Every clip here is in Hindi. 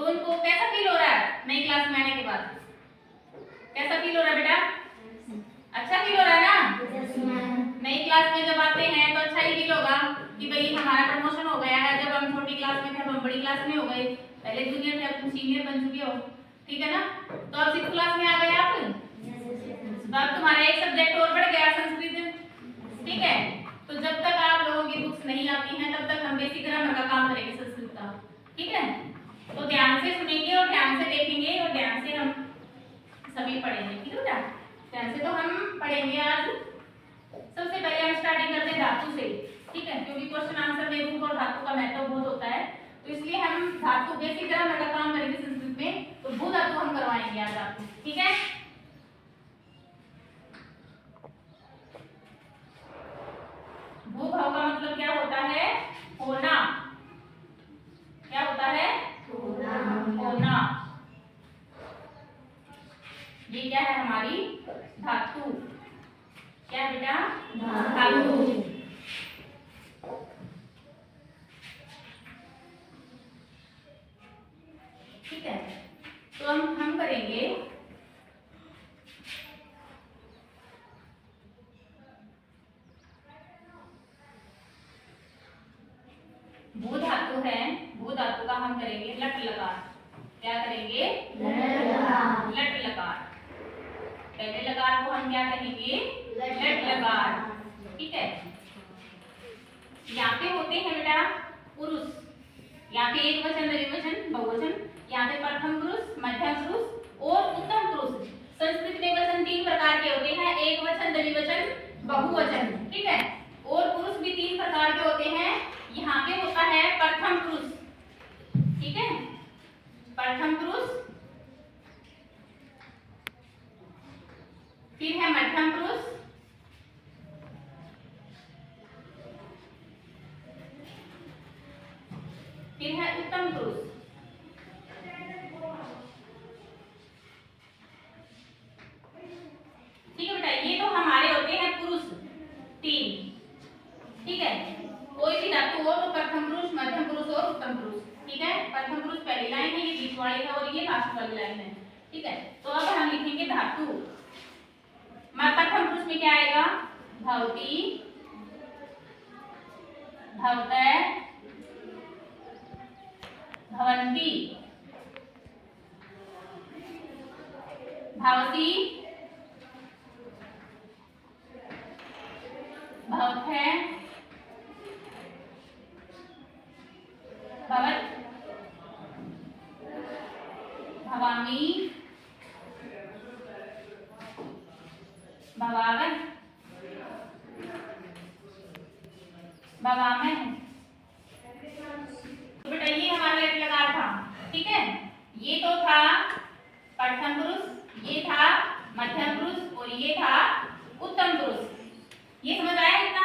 तो उनको कैसा फील हो रहा है नई क्लास में आने के बाद? कैसा फील हो रहा है बेटा? अच्छा फील हो रहा है ना? नई क्लास में जब आते हैं तो अच्छा ही फील होगा कि भाई हमारा प्रमोशन हो गया है। जब हम छोटी क्लास में थे अब हम बड़ी क्लास में हो गए, पहले जूनियर थे अब तुम सीनियर बन चुके हो, ठीक है ना? तो अब 6th क्लास में आ गए आप, तो अब तुम्हारा एक सब्जेक्ट और बढ़ गया संस्कृत, ठीक है? तो जब तक आप लोगों की बुक्स नहीं आती हैं तब तक हम बेसिक ग्रामर का काम करेंगे संस्कृत का, ठीक है? तो ध्यान से सुनेंगे और ध्यान से देखेंगे और ध्यान से हम सभी पढ़ेंगे, ठीक है बेटा? ध्यान से तो हम पढ़ेंगे आज। सबसे पहले हम स्टार्टिंग करते हैं धातु से, ठीक है? क्योंकि क्वेश्चन आंसर में रूप और धातु का महत्व बहुत होता है, तो इसलिए हम धातु बेसिक ग्रामर का काम करेंगे संस्कृत में। तो भू धातु हम करवाएंगे आज आपको, ठीक है? भूभाव का मतलब क्या होता है? होना। क्या होता है? होना। ये क्या है? हमारी धातु। क्या है बेटा? धातु। ठीक है, तो हम करेंगे भू धातु है, भू धातु का हम करेंगे लट लकार। क्या करेंगे? लट लकार। पहले लकार को हम क्या कहेंगे? लट लकार, ठीक है? यहाँ पे होते हैं बेटा पुरुष, यहाँ पे एक वचन, द्विवचन, बहुवचन, यहाँ पे प्रथम पुरुष, मध्यम पुरुष और उत्तम पुरुष। संस्कृत में वचन 3 प्रकार के होते हैं, एक वचन, द्विवचन, बहुवचन, ठीक है? और पुरुष भी 3 प्रकार के होते हैं। यहाँ पे होता है प्रथम पुरुष, ठीक है? प्रथम पुरुष, फिर है मध्यम पुरुष, फिर है उत्तम पुरुष। ठीक है बेटा, ये तो हमारे होते हैं पुरुष 3, ठीक है? कोई भी धातु हो तो प्रथम पुरुष, मध्यम पुरुष और उत्तम पुरुष, ठीक है? प्रथम पुरुष पहली लाइन है, ये बीच वाली है और ये लास्ट वाली लाइन है, ठीक है? तो अब हम लिखेंगे धातु। प्रथम पुरुष में क्या आएगा? भवती, भवतय, भवन्ति, भवती, भवथय, भवत्, भवामि, भवावः, भवामः। तो बेटा ये हमारा लट लकार था, ठीक है? ये तो था प्रथम पुरुष, ये था मध्यम पुरुष और ये था उत्तम पुरुष। ये समझ आया कितना?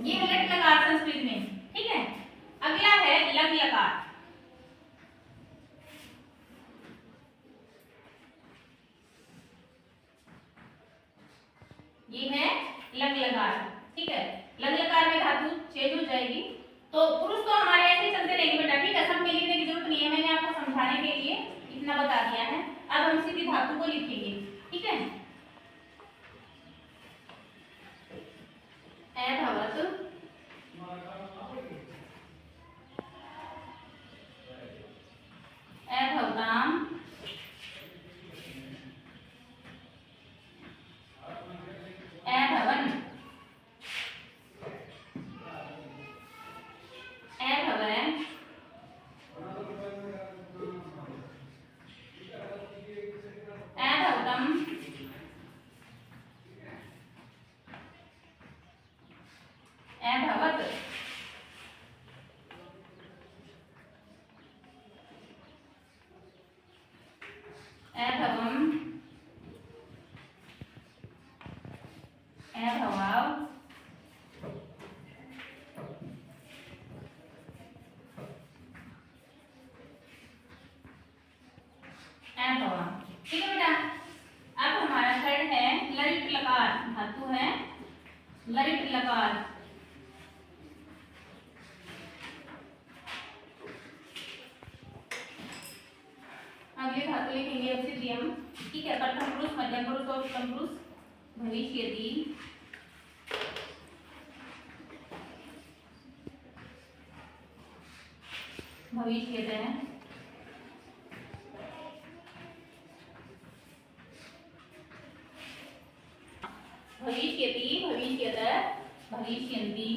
ये है लट लकार संस्कृत में, ठीक है? अगला है लग लकार। ये है लग लकार, ठीक है? लग लकार में धातु चेंज हो जाएगी। तो पुरुष तो हमारे ऐसे चलते रहेंगे बेटा, ठीक है? सब में लिखने की जरूरत नहीं है, मैंने आपको समझाने के लिए इतना बता दिया है। अब हम सीधी धातु को लिखेंगे, ठीक है? अभवत, अभवताम, अभवन, अभवय, अभवतम, अगले धातु लिखेंगे ऑब्सिडियम। ठीक है, प्रथम पुरुष, मध्यम पुरुष और उत्तम पुरुष। भविष्यति, भविष्यतः, भविष्यति, भविष्यतः, भविष्यन्ति,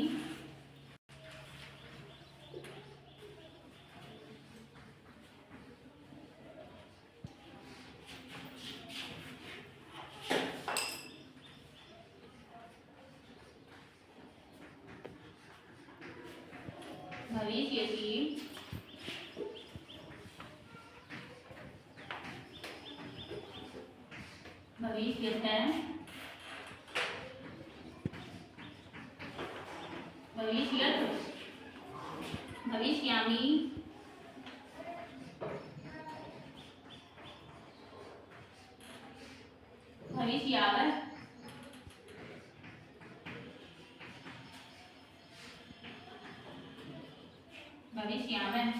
भविष्यति, भविष्यतः, भविष्यत्, भविष्यामि, भविष्यावः, भविष्यामः।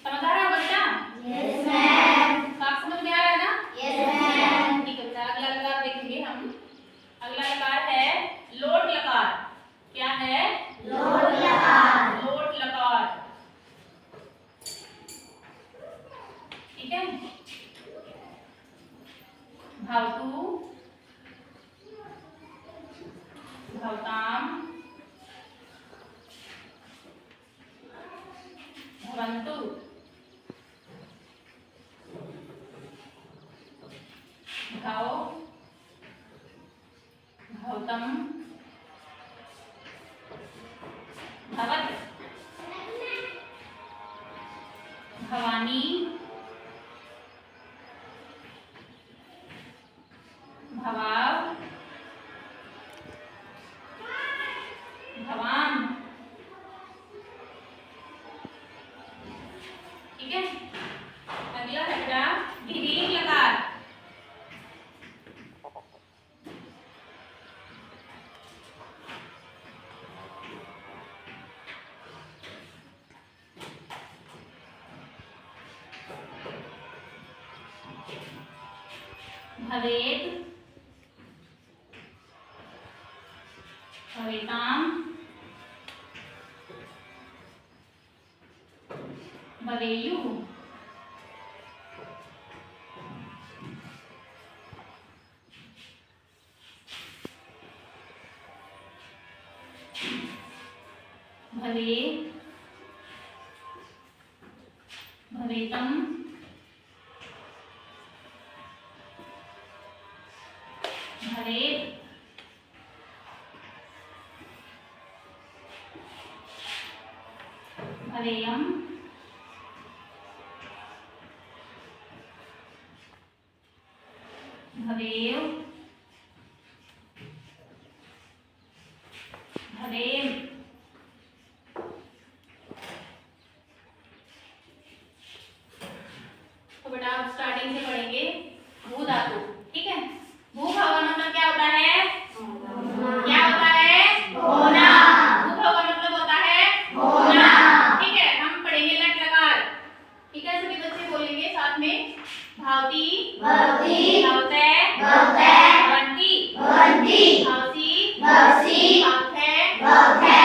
समझ आ रहा है बच्चा? Yes ma'am. साफ समझ में आ रहा है ना? Yes ma'am. ठीक है, अगला लकार देखेंगे हम। अगला लकार है लोट लकार। क्या है? लोट लकार। लोट लकार। ठीक है, भावतु, भवताम, भवन्तु, भव, भवतम, भवत्, भवानी, भवाव, भवान। ठीक है, अगला है बेटा दीर्घ लकार। भवेत्, भवेताम, भवेयुः, भवेत्, भवेतम, भवेत्, भवेयम, भवेव, भवेम। तो बेटा आप स्टार्टिंग से पढ़ेंगे भू धातु। ठीक है, भू भाव का मतलब क्या होता है? क्या होता है? होना। भू भाव का मतलब होता है होना। ठीक है, हम पढ़ेंगे लट लकार। ठीक है, सभी बच्चे बोलेंगे साथ में। भावती, भवती, भवते, भवते, भवन्ति, भवन्ति, भावसी, भवसि, भावथे, भवथे,